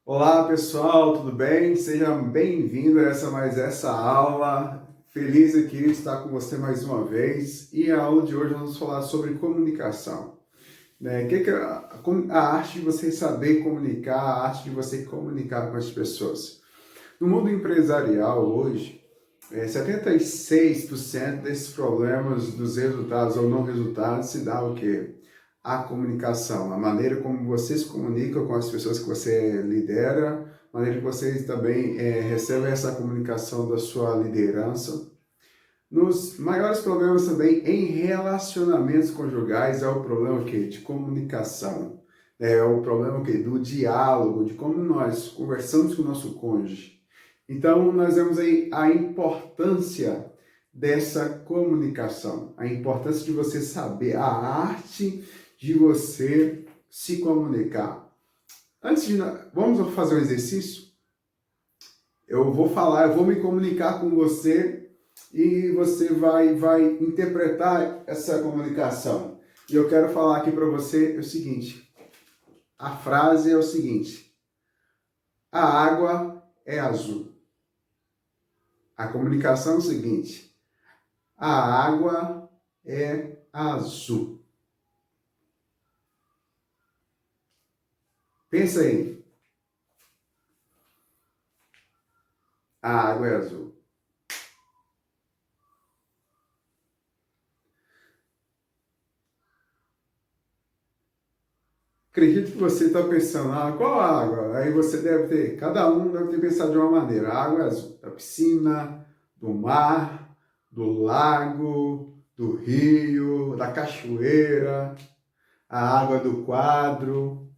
Olá pessoal, tudo bem? Seja bem-vindo a essa aula. Feliz aqui de estar com você mais uma vez. E a aula de hoje nós vamos falar sobre comunicação. Né? O que é a arte de você saber comunicar, a arte de você comunicar com as pessoas. No mundo empresarial hoje, 76% desses problemas dos resultados ou não resultados se dá o quê? A comunicação, a maneira como você se comunica com as pessoas que você lidera, a maneira que você também recebe essa comunicação da sua liderança. Nos maiores problemas também em relacionamentos conjugais é o problema o quê? De comunicação. É o problema o quê? Do diálogo, de como nós conversamos com o nosso cônjuge. Então, nós vemos aí a importância dessa comunicação, a importância de você saber, a arte de você se comunicar. Vamos fazer um exercício? Eu vou me comunicar com você e você vai interpretar essa comunicação. E eu quero falar aqui para você o seguinte, a frase é o seguinte: a água é azul. A comunicação é o seguinte: a água é azul. Pensa aí. A água é azul. Acredito que você está pensando, qual água? Aí você cada um deve ter pensado de uma maneira. A água é azul, da piscina, do mar, do lago, do rio, da cachoeira, a água do quadro,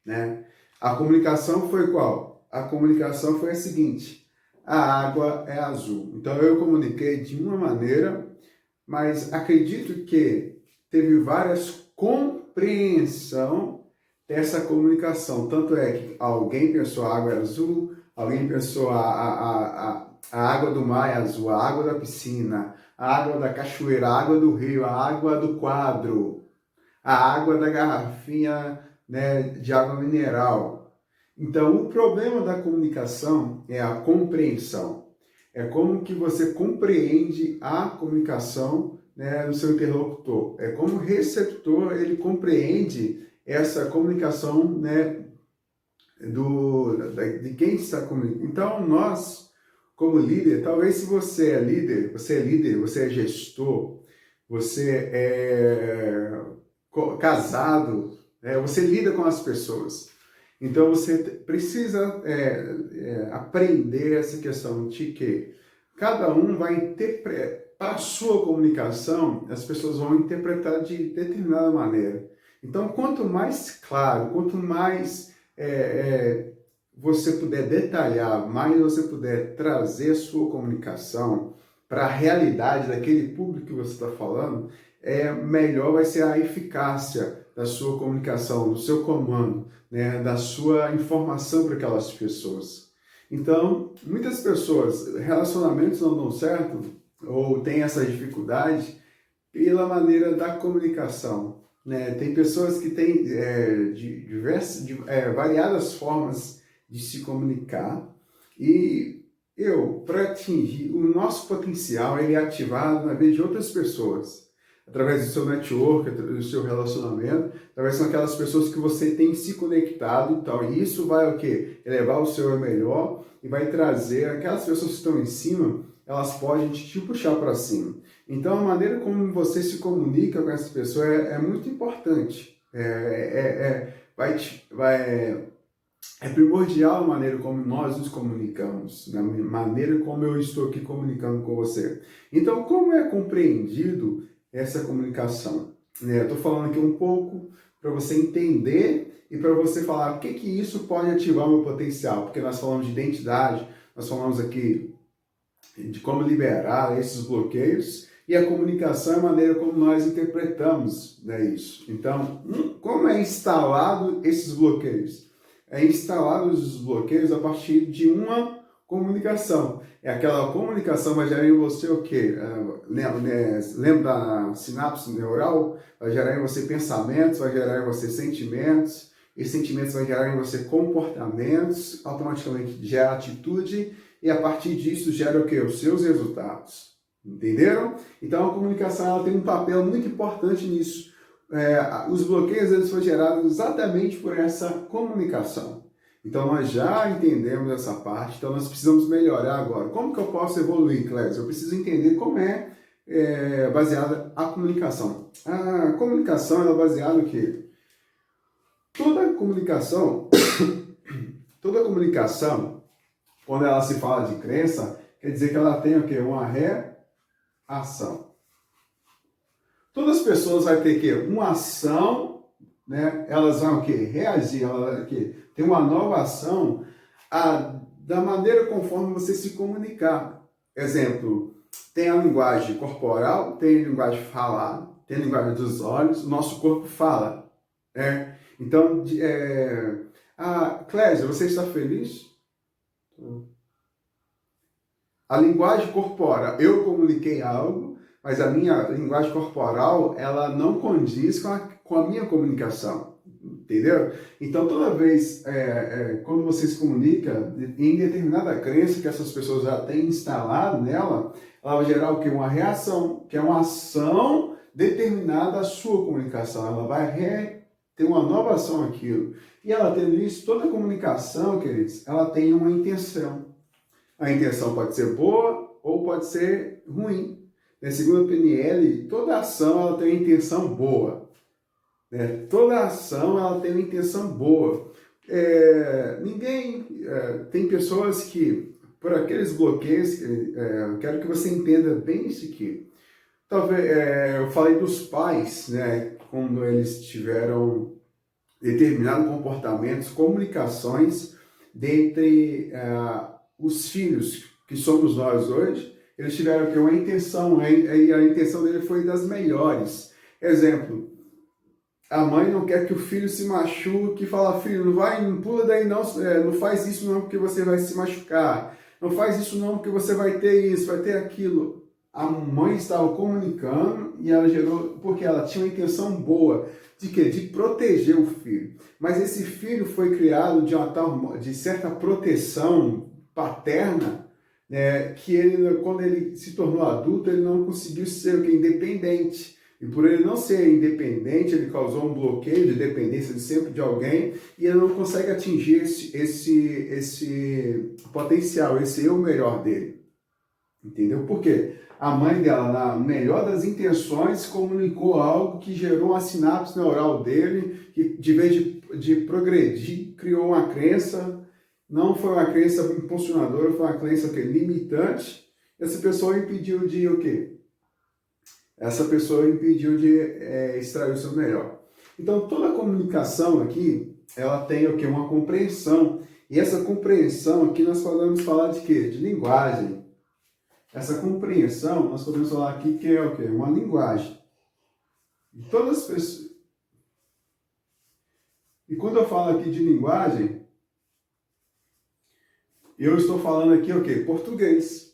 né? A comunicação foi qual? A comunicação foi a seguinte: a água é azul. Então eu comuniquei de uma maneira, mas acredito que teve várias compreensão dessa comunicação. Tanto é que alguém pensou a água é azul, alguém pensou a água do mar é azul, a água da piscina, a água da cachoeira, a água do rio, a água do quadro, a água da garrafinha, né, de água mineral. Então, o problema da comunicação é a compreensão. É como que você compreende a comunicação, né, do seu interlocutor. É como o receptor ele compreende essa comunicação, né, de quem está comunicando. Então, nós, como líder, talvez se você é líder, você é gestor, você é casado, você lida com as pessoas. Então você precisa aprender essa questão de que cada um vai interpretar, para a sua comunicação, as pessoas vão interpretar de determinada maneira. Então, quanto mais claro, quanto mais você puder detalhar, mais você puder trazer a sua comunicação para a realidade daquele público que você está falando, melhor vai ser a eficácia da sua comunicação, do seu comando, né, da sua informação para aquelas pessoas. Então, muitas pessoas, relacionamentos não dão certo ou têm essa dificuldade pela maneira da comunicação. Né? Tem pessoas que têm variadas formas de se comunicar e para atingir o nosso potencial, ele é ativado na vida de outras pessoas através do seu network, do seu relacionamento, através daquelas pessoas que você tem se conectado e tal. E isso vai o quê? Elevar o seu melhor e vai trazer aquelas pessoas que estão em cima, elas podem te puxar para cima. Então, a maneira como você se comunica com essa pessoa é muito importante. É primordial a maneira como nós nos comunicamos, a maneira como eu estou aqui comunicando com você. Então, como é compreendido essa comunicação? Estou falando aqui um pouco para você entender e para você falar o que isso pode ativar o meu potencial, porque nós falamos de identidade, nós falamos aqui de como liberar esses bloqueios e a comunicação é a maneira como nós interpretamos, né, isso. Então, como é instalado esses bloqueios? É instalados os bloqueios a partir de uma comunicação. Aquela comunicação vai gerar em você o quê? Lembra da sinapse neural? Vai gerar em você pensamentos, vai gerar em você sentimentos, Esses sentimentos vão gerar em você comportamentos, automaticamente gera atitude, e a partir disso gera o quê? Os seus resultados. Entenderam? Então a comunicação ela tem um papel muito importante nisso. Os bloqueios eles foram gerados exatamente por essa comunicação. Então nós já entendemos essa parte, então nós precisamos melhorar agora. Como que eu posso evoluir, Clésio? Eu preciso entender como é baseada a comunicação. A comunicação ela é baseada no quê? Toda comunicação, quando ela se fala de crença, quer dizer que ela tem o quê? Uma reação. Todas as pessoas vão ter que uma ação, né? Elas vão o quê? Reagir, elas vão o quê? Ter uma nova ação da maneira conforme você se comunicar. Exemplo, tem a linguagem corporal, tem a linguagem falada, tem a linguagem dos olhos, o nosso corpo fala. Então, Clésia, você está feliz? A linguagem corporal, eu comuniquei algo, mas a minha linguagem corporal, ela não condiz com a minha comunicação, entendeu? Então, toda vez, quando você se comunica em determinada crença que essas pessoas já têm instalado nela, ela vai gerar o quê? Uma reação, que é uma ação determinada à sua comunicação. Ela vai ter uma nova ação aquilo. E ela tendo isso, toda comunicação, queridos, ela tem uma intenção. A intenção pode ser boa ou pode ser ruim. Segundo a PNL, toda ação ela tem uma intenção boa. Toda ação ela tem uma intenção boa. Tem pessoas que, por aqueles bloqueios, eu quero que você entenda bem isso aqui. Talvez, eu falei dos pais, né, quando eles tiveram determinados comportamentos, comunicações dentre os filhos, que somos nós hoje. Eles tiveram aqui uma intenção, e a intenção dele foi das melhores. Exemplo, a mãe não quer que o filho se machuque, fala, filho, não pula daí não, não faz isso não porque você vai se machucar, não faz isso não porque você vai ter isso, vai ter aquilo. A mãe estava comunicando e ela gerou, porque ela tinha uma intenção boa, de quê? De proteger o filho. Mas esse filho foi criado de certa proteção paterna, que ele, quando ele se tornou adulto, ele não conseguiu ser independente. E por ele não ser independente, ele causou um bloqueio de dependência de sempre de alguém, e ele não consegue atingir esse potencial, esse eu melhor dele. Entendeu? Por quê? A mãe dela, na melhor das intenções, comunicou algo que gerou uma sinapse neural dele, que de vez de progredir, criou uma crença. Não foi uma crença impulsionadora, foi uma crença limitante. Essa pessoa impediu de o quê? Essa pessoa impediu de extrair o seu melhor. Então, toda comunicação aqui, ela tem o quê? Uma compreensão. E essa compreensão aqui nós podemos falar de quê? De linguagem. Essa compreensão, nós podemos falar aqui que é o quê? Uma linguagem. E todas as pessoas... E quando eu falo aqui de linguagem, eu estou falando aqui o quê? Português.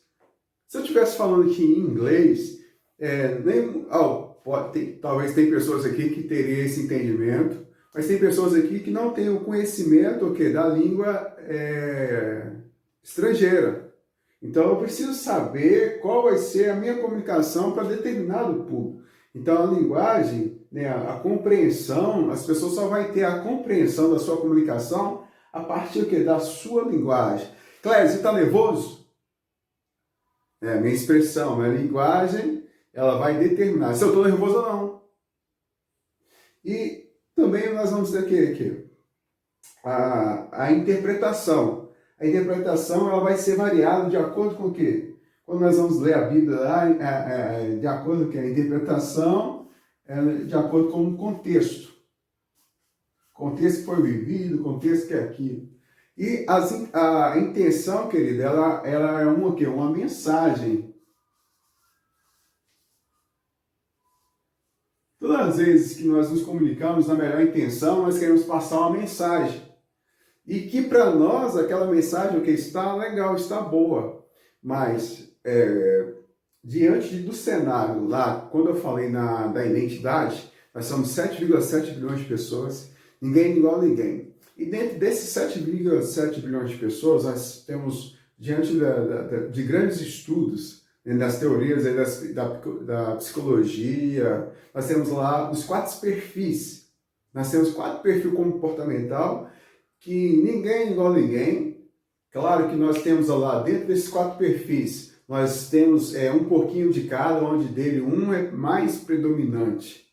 Se eu estivesse falando aqui em inglês, talvez tem pessoas aqui que teriam esse entendimento, mas tem pessoas aqui que não têm o conhecimento da língua estrangeira. Então eu preciso saber qual vai ser a minha comunicação para determinado público. Então a linguagem, a compreensão, as pessoas só vão ter a compreensão da sua comunicação a partir da sua linguagem. Clésia, você está nervoso? Minha expressão, minha linguagem, ela vai determinar se eu estou nervoso ou não. E também nós vamos ter aqui a interpretação. A interpretação ela vai ser variada de acordo com o quê? Quando nós vamos ler a Bíblia lá, de acordo com a interpretação, de acordo com o contexto. Contexto que foi vivido, contexto que é aquilo. E a intenção, querida, ela é uma mensagem. Todas as vezes que nós nos comunicamos na melhor intenção, nós queremos passar uma mensagem. E que para nós aquela mensagem está legal, está boa. Mas diante do cenário lá, quando eu falei da identidade, nós somos 7,7 bilhões de pessoas. Ninguém igual a ninguém. E dentro desses 7,7 bilhões de pessoas, nós temos, diante de grandes estudos, né, das teorias aí da psicologia, nós temos lá os 4 perfis. Nós temos 4 perfis comportamental, que ninguém é igual a ninguém. Claro que nós temos lá, dentro desses 4 perfis, nós temos um pouquinho de cada, onde dele um é mais predominante,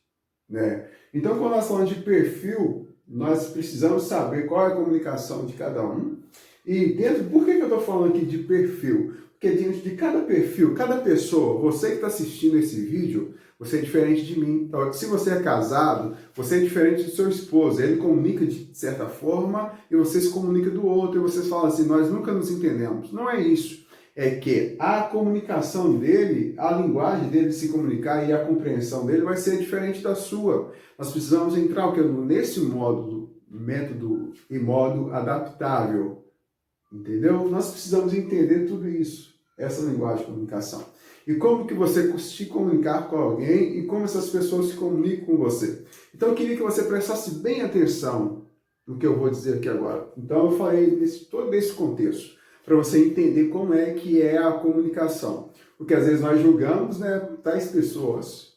né? Então, quando nós falamos de perfil, nós precisamos saber qual é a comunicação de cada um. E por que eu estou falando aqui de perfil? Porque diante de cada perfil, cada pessoa, você que está assistindo esse vídeo, você é diferente de mim. Então, se você é casado, você é diferente do seu esposo. Ele comunica de certa forma e você se comunica do outro. E vocês falam assim, nós nunca nos entendemos. Não é isso. É que a comunicação dele, a linguagem dele de se comunicar e a compreensão dele vai ser diferente da sua. Nós precisamos entrar nesse método e modo adaptável. Entendeu? Nós precisamos entender tudo isso, essa linguagem de comunicação. E como que você se comunicar com alguém e como essas pessoas se comunicam com você. Então eu queria que você prestasse bem atenção no que eu vou dizer aqui agora. Então eu falei todo esse contexto, para você entender como é que é a comunicação. Porque às vezes nós julgamos, né, tais pessoas.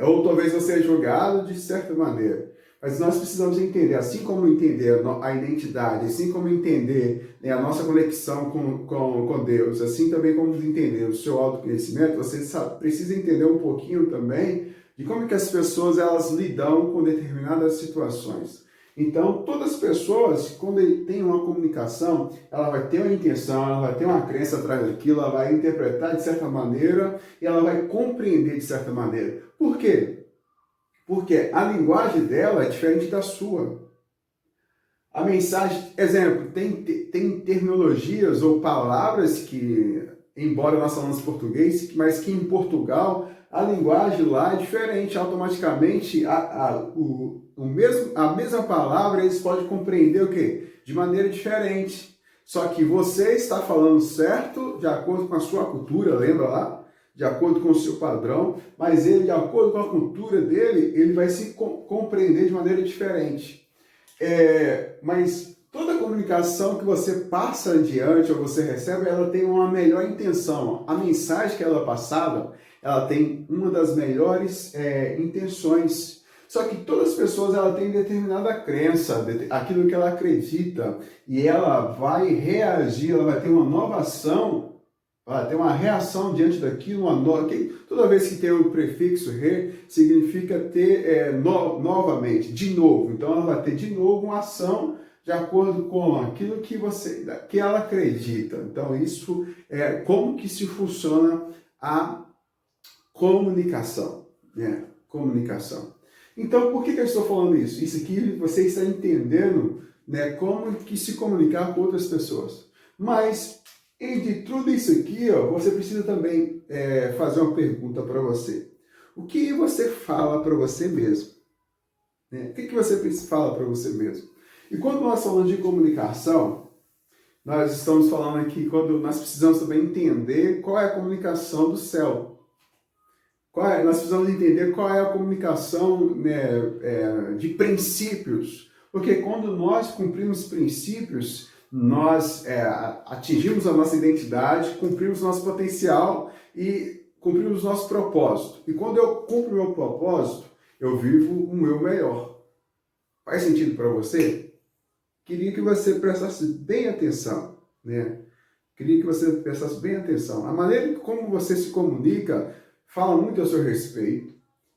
Ou talvez você é julgado de certa maneira. Mas nós precisamos entender, assim como entender a identidade, assim como entender, né, a nossa conexão com Deus, assim também como entender o seu autoconhecimento, você precisa entender um pouquinho também de como que as pessoas elas lidam com determinadas situações. Então, todas as pessoas, quando têm uma comunicação, ela vai ter uma intenção, ela vai ter uma crença atrás daquilo, ela vai interpretar de certa maneira e ela vai compreender de certa maneira. Por quê? Porque a linguagem dela é diferente da sua. A mensagem, exemplo, tem terminologias ou palavras que, embora nós falamos português, mas que em Portugal a linguagem lá é diferente. Automaticamente, a mesma palavra eles podem compreender o quê? De maneira diferente. Só que você está falando certo de acordo com a sua cultura, lembra lá? De acordo com o seu padrão, mas ele, de acordo com a cultura dele, ele vai se compreender de maneira diferente. Mas toda comunicação que você passa adiante ou você recebe, ela tem uma melhor intenção. A mensagem que ela é passada, ela tem uma das melhores intenções. Só que todas as pessoas ela têm determinada crença, aquilo que ela acredita, e ela vai reagir, ela vai ter uma nova ação. Tem uma reação diante daquilo, toda vez que tem o prefixo re, significa ter novamente, de novo. Então ela vai ter de novo uma ação de acordo com aquilo que ela acredita. Então isso é como que se funciona a comunicação, né? Comunicação. Então por que eu estou falando isso? Isso aqui você está entendendo, né, como que se comunicar com outras pessoas. Mas e de tudo isso aqui, você precisa também fazer uma pergunta para você. O que você fala para você mesmo? Né? O que você fala para você mesmo? E quando nós falamos de comunicação, nós estamos falando aqui, quando nós precisamos também entender qual é a comunicação do céu. Nós precisamos entender qual é a comunicação, né, de princípios. Porque quando nós cumprimos princípios, nós atingimos a nossa identidade, cumprimos nosso potencial e cumprimos nosso propósito. E quando eu cumpro o meu propósito, eu vivo o meu melhor. Faz sentido para você? Queria que você prestasse bem atenção, né? Queria que você prestasse bem atenção. A maneira como você se comunica fala muito a seu respeito.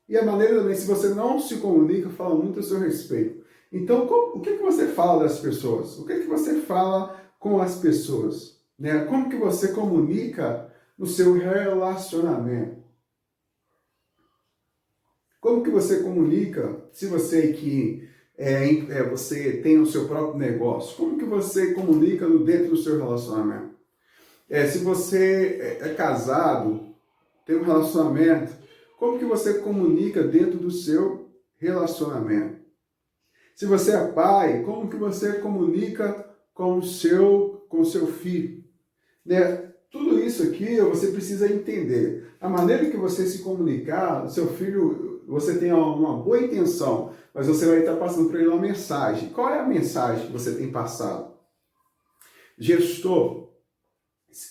E a maneira também, se você não se comunica, fala muito a seu respeito. Então, o que você fala das pessoas? O que você fala com as pessoas? Né? Como que você comunica no seu relacionamento? Como que você comunica se você você tem o seu próprio negócio? Como que você comunica dentro do seu relacionamento? Se você é casado, tem um relacionamento, como que você comunica dentro do seu relacionamento? Se você é pai, como que você comunica com o seu filho? Né? tudo isso aqui você precisa entender. A maneira que você se comunicar, seu filho, você tem uma boa intenção, mas você vai estar passando para ele uma mensagem. Qual é a mensagem que você tem passado? Gestor,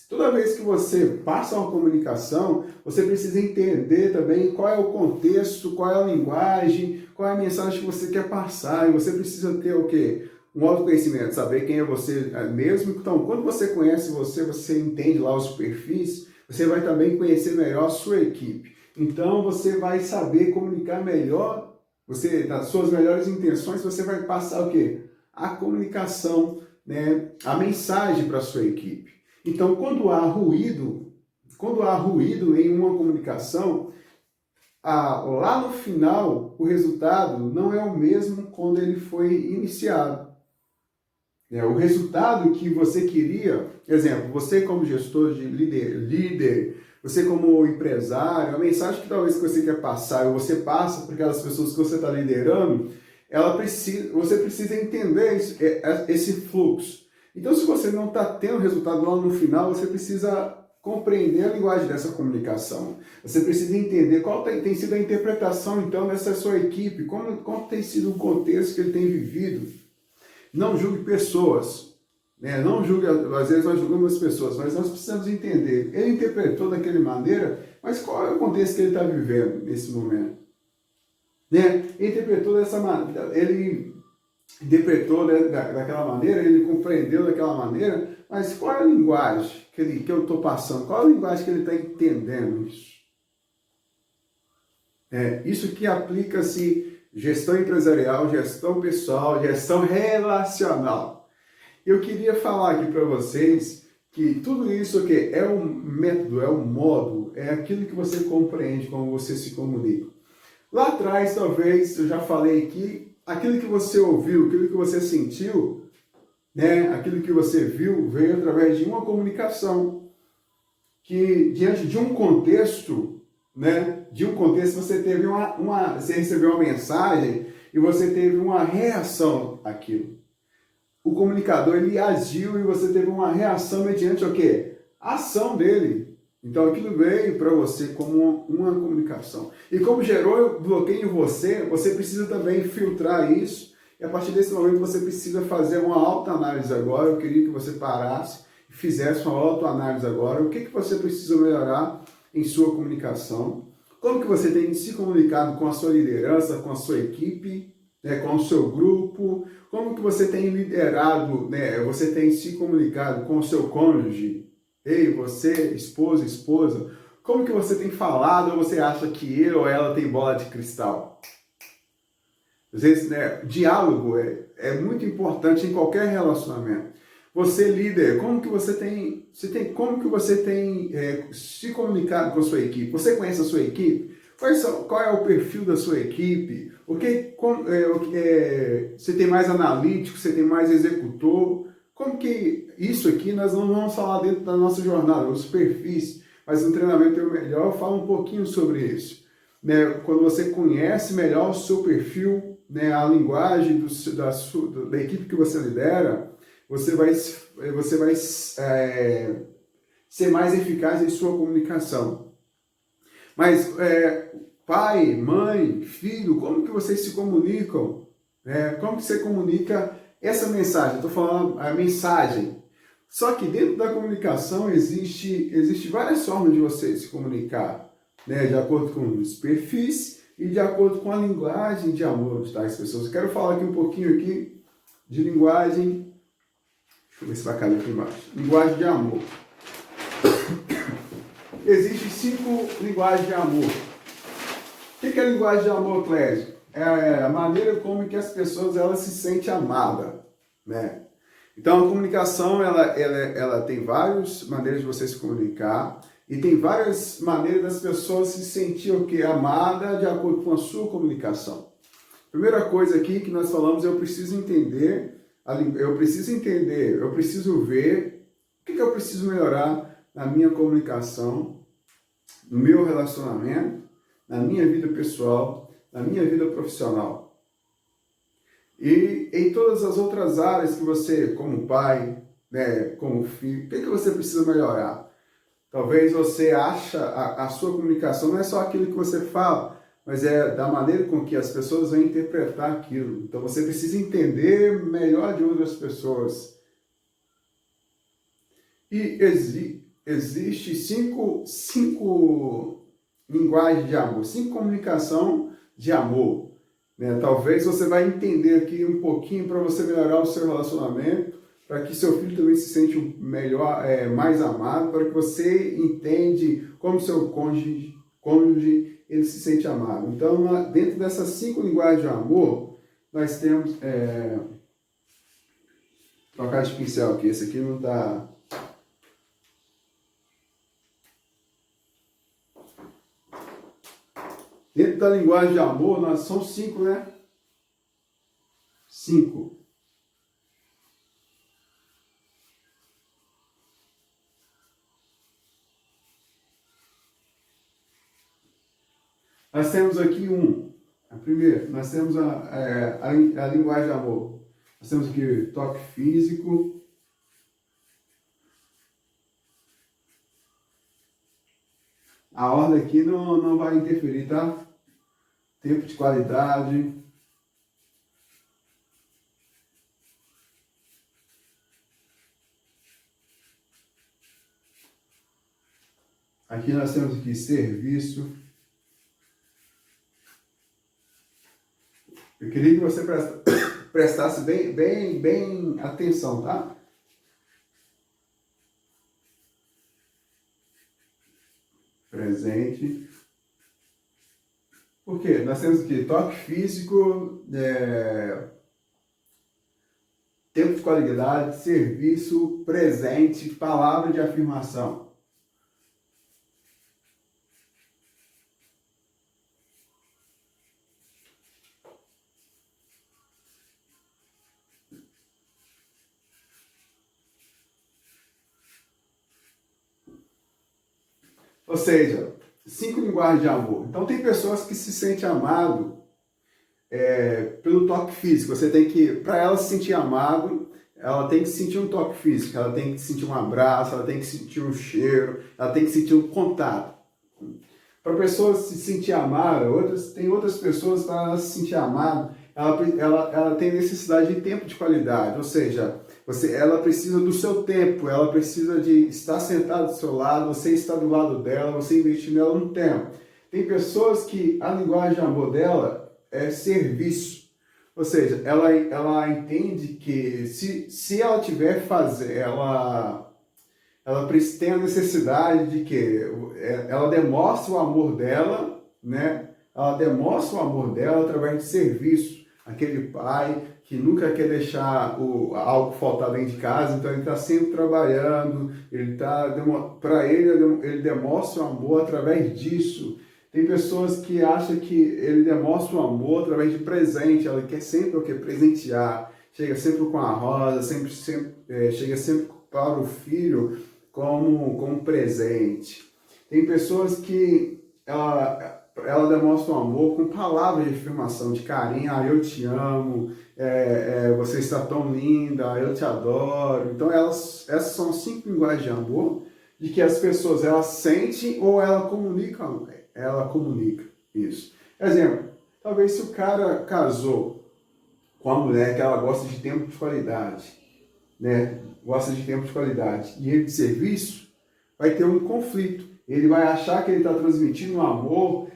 toda vez que você passa uma comunicação, você precisa entender também qual é o contexto, qual é a linguagem, qual é a mensagem que você quer passar. E você precisa ter o quê? Um autoconhecimento, saber quem é você mesmo. Então, quando você conhece você entende lá os perfis, você vai também conhecer melhor a sua equipe. Então, você vai saber comunicar melhor, você, nas suas melhores intenções, você vai passar o quê? A comunicação, né? A mensagem para a sua equipe. Então, quando há ruído em uma comunicação, lá no final, o resultado não é o mesmo quando ele foi iniciado. O resultado que você queria, exemplo, você como gestor de líder, você como empresário, a mensagem que talvez que você quer passar, ou você passa para aquelas pessoas que você está liderando, você precisa entender esse fluxo. Então, se você não está tendo resultado lá no final, você precisa compreender a linguagem dessa comunicação. Você precisa entender qual tem sido a interpretação, então, dessa sua equipe, como tem sido o contexto que ele tem vivido. Não julgue pessoas, né? Não julgue, às vezes nós julgamos as pessoas, mas nós precisamos entender. Ele interpretou daquela maneira, mas qual é o contexto que ele está vivendo nesse momento? Né? Ele interpretou dessa maneira, daquela maneira, ele compreendeu daquela maneira, mas qual é a linguagem que eu estou passando? Qual é a linguagem que ele está entendendo isso? Isso que aplica-se gestão empresarial, gestão pessoal, gestão relacional. Eu queria falar aqui para vocês que tudo isso aqui é um método, é um modo, é aquilo que você compreende, como você se comunica. Lá atrás, talvez, eu já falei que aquilo que você ouviu, aquilo que você sentiu, né, aquilo que você viu, veio através de uma comunicação que, diante de um contexto, né, você teve você recebeu uma mensagem e você teve uma reação àquilo. O comunicador, ele agiu e você teve uma reação mediante o quê? A ação dele. Então aquilo veio para você como uma comunicação. E como gerou bloqueio em você, você precisa também filtrar isso. E a partir desse momento você precisa fazer uma autoanálise agora. Eu queria que você parasse e fizesse uma autoanálise agora. O que você precisa melhorar em sua comunicação? Como que você tem se comunicado com a sua liderança, com a sua equipe, né, com o seu grupo? Como que você tem liderado, né, você tem se comunicado com o seu cônjuge? Ei, você, esposa, como que você tem falado ou você acha que ele ou ela tem bola de cristal? Às vezes, né, diálogo é muito importante em qualquer relacionamento. Você líder, como que você tem se comunicado com a sua equipe? Você conhece a sua equipe? Qual é o perfil da sua equipe? Você tem mais analítico, você tem mais executor? Como que isso aqui nós não vamos falar dentro da nossa jornada, os perfis, mas no treinamento é o melhor, fala um pouquinho sobre isso. Né? Quando você conhece melhor o seu perfil, né, a linguagem da equipe que você lidera, você vai ser mais eficaz em sua comunicação. Mas pai, mãe, filho, como que vocês se comunicam? Como que você comunica essa mensagem? Estou falando a mensagem. Só que dentro da comunicação existe várias formas de você se comunicar, né? De acordo com os perfis e de acordo com a linguagem de amor de tais pessoas. Eu quero falar aqui um pouquinho de linguagem. Deixa eu ver se vai cair aqui embaixo. Linguagem de amor. Existem 5 linguagens de amor. O que é a linguagem de amor, Clésio? É a maneira como que as pessoas se sentem amadas, né? Então a comunicação ela tem várias maneiras de você se comunicar e tem várias maneiras das pessoas se sentir amada de acordo com a sua comunicação. Primeira coisa aqui que nós falamos, eu preciso ver o que eu preciso melhorar na minha comunicação, no meu relacionamento, na minha vida pessoal, na minha vida profissional. E em todas as outras áreas que você, como pai, né, como filho, o que você precisa melhorar? Talvez você acha a sua comunicação não é só aquilo que você fala, mas é da maneira com que as pessoas vão interpretar aquilo. Então você precisa entender melhor de outras pessoas. E existe cinco linguagens de amor, 5 comunicação de amor. Né? Talvez você vai entender aqui um pouquinho para você melhorar o seu relacionamento, para que seu filho também se sente melhor, mais amado, para que você entende como seu cônjuge ele se sente amado. Então, dentro dessas 5 linguagens de amor, nós temos... trocar de pincel aqui, esse aqui não está... Dentro da linguagem de amor, nós são 5, né? 5. Nós temos aqui a primeira, nós temos a linguagem de amor. Nós temos aqui toque físico. A ordem aqui não vai interferir, tá? Tempo de qualidade. Aqui nós temos aqui serviço. Eu queria que você prestasse bem atenção, tá? Presente. Por quê? Nós temos aqui toque físico, tempo de qualidade, serviço, presente, palavra de afirmação. Ou seja, 5 linguagens de amor. Então tem pessoas que se sentem amado pelo toque físico. Você tem que, para ela se sentir amado, ela tem que sentir um toque físico, ela tem que sentir um abraço, ela tem que sentir um cheiro, ela tem que sentir um contato. Para a pessoa se sentir amada, tem outras pessoas, para ela se sentir amada, ela tem necessidade de tempo de qualidade, ou seja, ela precisa do seu tempo, ela precisa de estar sentada do seu lado, você está do lado dela, você investir nela um tempo. Tem pessoas que a linguagem de amor dela é serviço, ou seja, ela entende que se ela tiver ela tem a necessidade de que ela demonstre o amor dela, né? Ela demonstra o amor dela através de serviço. Aquele pai que nunca quer deixar algo faltar dentro de casa, então ele está sempre trabalhando, para ele demonstra o amor através disso. Tem pessoas que acham que ele demonstra o amor através de presente, ela quer sempre o quê? Presentear, chega sempre com a rosa, chega sempre para o filho como presente. Tem pessoas que ela demonstra o amor com palavras de afirmação, de carinho, eu te amo, você está tão linda, eu te adoro. Então essas são 5 linguagens de amor, de que as pessoas elas sentem ou ela comunica isso. Exemplo, talvez se o cara casou com a mulher que ela gosta de tempo de qualidade, né? Gosta de tempo de qualidade, e ele de serviço, vai ter um conflito. Ele vai achar que ele está transmitindo um amor,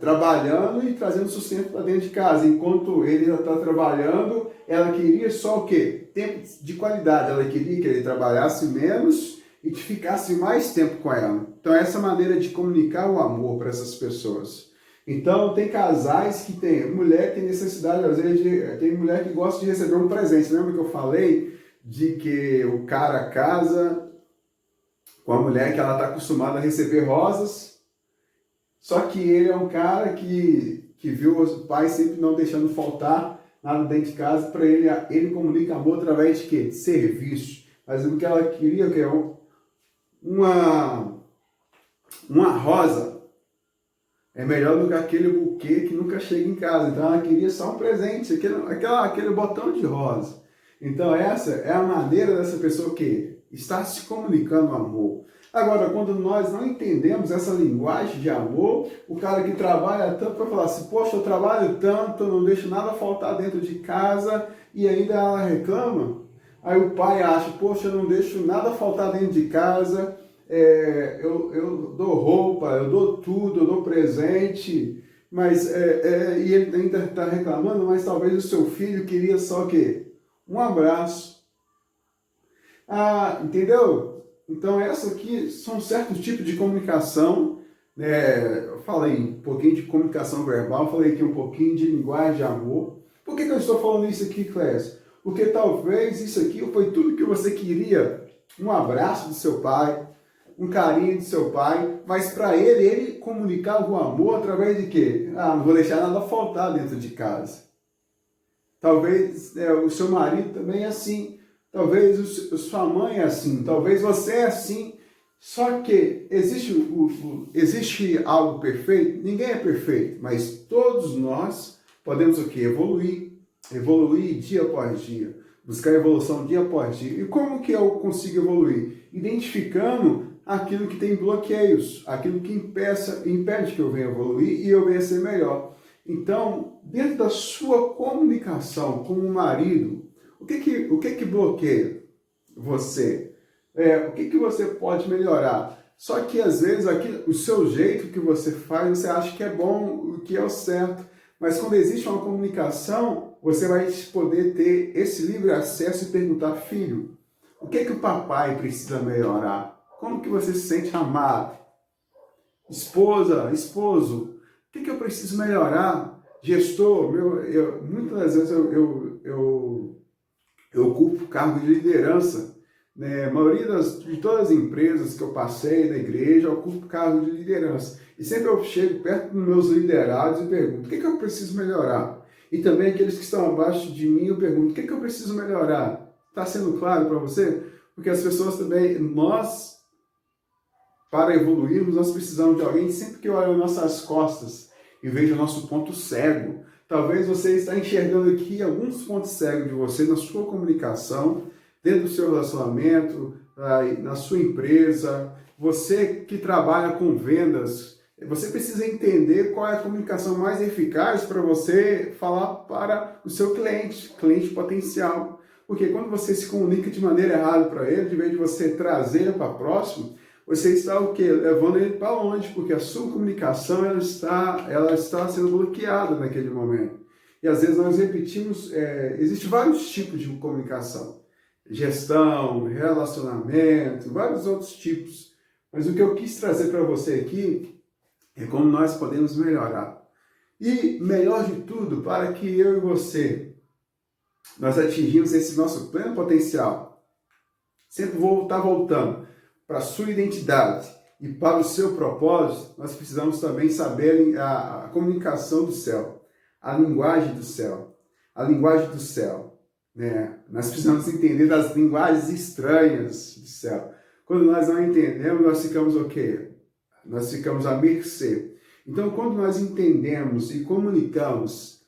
trabalhando e trazendo sustento para dentro de casa. Enquanto ele está trabalhando, ela queria só o quê? Tempo de qualidade. Ela queria que ele trabalhasse menos e que ficasse mais tempo com ela. Então, essa maneira de comunicar o amor para essas pessoas. Então, tem casais que tem mulher que tem necessidade, às vezes, tem mulher que gosta de receber um presente. Lembra que eu falei de que o cara casa com a mulher que ela está acostumada a receber rosas, só que ele é um cara que viu os pais sempre não deixando faltar nada dentro de casa, para ele comunica amor através de quê? De serviço. Mas o que ela queria, que é uma rosa, é melhor do que aquele buquê que nunca chega em casa. Então ela queria só um presente, aquele botão de rosa. Então essa é a maneira dessa pessoa que está se comunicando amor. Agora, quando nós não entendemos essa linguagem de amor, o cara que trabalha tanto vai falar assim, poxa, eu trabalho tanto, eu não deixo nada faltar dentro de casa, e ainda ela reclama. Aí o pai acha, poxa, eu não deixo nada faltar dentro de casa, eu dou roupa, eu dou tudo, eu dou presente, mas e ele ainda está reclamando, mas talvez o seu filho queria só o quê? Um abraço. Ah, entendeu? Então, essa aqui são certos tipos de comunicação, né? Eu falei um pouquinho de comunicação verbal, falei aqui um pouquinho de linguagem de amor. Por que eu estou falando isso aqui, Clécio? Porque talvez isso aqui foi tudo que você queria, um abraço do seu pai, um carinho do seu pai, mas para ele comunicava o amor através de quê? Ah, não vou deixar nada faltar dentro de casa. Talvez o seu marido também é assim. Talvez sua mãe é assim. Talvez você é assim. Só que existe algo perfeito? Ninguém é perfeito, mas todos nós podemos o quê? Evoluir. Evoluir dia após dia. Buscar evolução dia após dia. E como que eu consigo evoluir? Identificando aquilo que tem bloqueios, aquilo que impede que eu venha evoluir e eu venha ser melhor. Então, dentro da sua comunicação com o marido, o que bloqueia você? O que você pode melhorar? Só que às vezes o seu jeito que você faz, você acha que é bom, o que é o certo. Mas quando existe uma comunicação, você vai poder ter esse livre acesso e perguntar, filho, o que o papai precisa melhorar? Como que você se sente amado? Esposa, esposo, o que eu preciso melhorar? Gestor, muitas das vezes eu ocupo cargo de liderança. Né? A maioria de todas as empresas que eu passei na igreja, eu ocupo cargo de liderança. E sempre eu chego perto dos meus liderados e pergunto, o que eu preciso melhorar? E também aqueles que estão abaixo de mim, eu pergunto, o que eu preciso melhorar? Está sendo claro para você? Porque as pessoas também, para evoluirmos, nós precisamos de alguém sempre que olha as nossas costas e veja o nosso ponto cego. Talvez você está enxergando aqui alguns pontos cegos de você na sua comunicação, dentro do seu relacionamento, na sua empresa. Você que trabalha com vendas, você precisa entender qual é a comunicação mais eficaz para você falar para o seu cliente potencial. Porque quando você se comunica de maneira errada para ele, de vez de você trazer ele para próximo, você está o quê? Levando ele para longe, porque a sua comunicação ela está sendo bloqueada naquele momento. E às vezes nós repetimos, existem vários tipos de comunicação. Gestão, relacionamento, vários outros tipos. Mas o que eu quis trazer para você aqui é como nós podemos melhorar. E melhor de tudo, para que eu e você, nós atingimos esse nosso pleno potencial. Sempre vou estar voltando para a sua identidade e para o seu propósito, nós precisamos também saber a comunicação do céu, a linguagem do céu, a linguagem do céu. Né? Nós precisamos entender das linguagens estranhas do céu. Quando nós não entendemos, nós ficamos o quê? Nós ficamos à mercê. Então, quando nós entendemos e comunicamos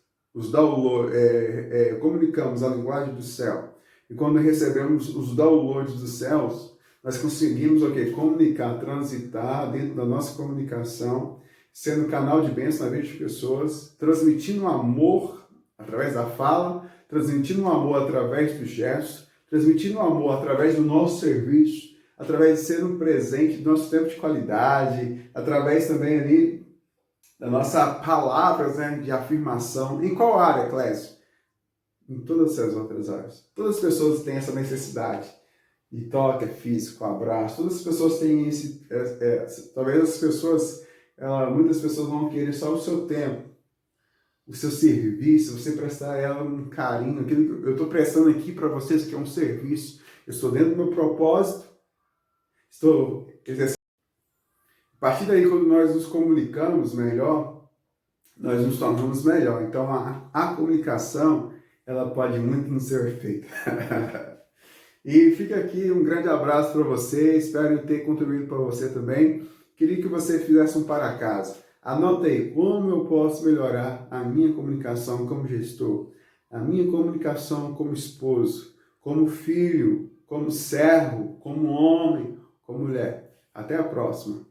comunicamos a linguagem do céu, e quando recebemos os downloads dos céus, nós conseguimos comunicar, transitar dentro da nossa comunicação, sendo canal de bênção na vida de pessoas, transmitindo amor através da fala, transmitindo amor através dos gestos, transmitindo amor através do nosso serviço, através de ser um presente do nosso tempo de qualidade, através também ali da nossa palavras, né, de afirmação. Em qual área, Clécio? Em todas as outras áreas. Todas as pessoas têm essa necessidade de toque físico, abraço. Todas as pessoas têm talvez as pessoas, muitas pessoas vão querer só o seu tempo, o seu serviço, você prestar a ela um carinho. Aquilo que eu estou prestando aqui para vocês, que é um serviço. Eu estou dentro do meu propósito, estou exercendo. A partir daí, quando nós nos comunicamos melhor, nós nos tornamos melhor. Então, a comunicação, ela pode muito nos ser feita. E fica aqui um grande abraço para você, espero ter contribuído para você também. Queria que você fizesse um para casa. Anota aí, como eu posso melhorar a minha comunicação como gestor, a minha comunicação como esposo, como filho, como servo, como homem, como mulher. Até a próxima!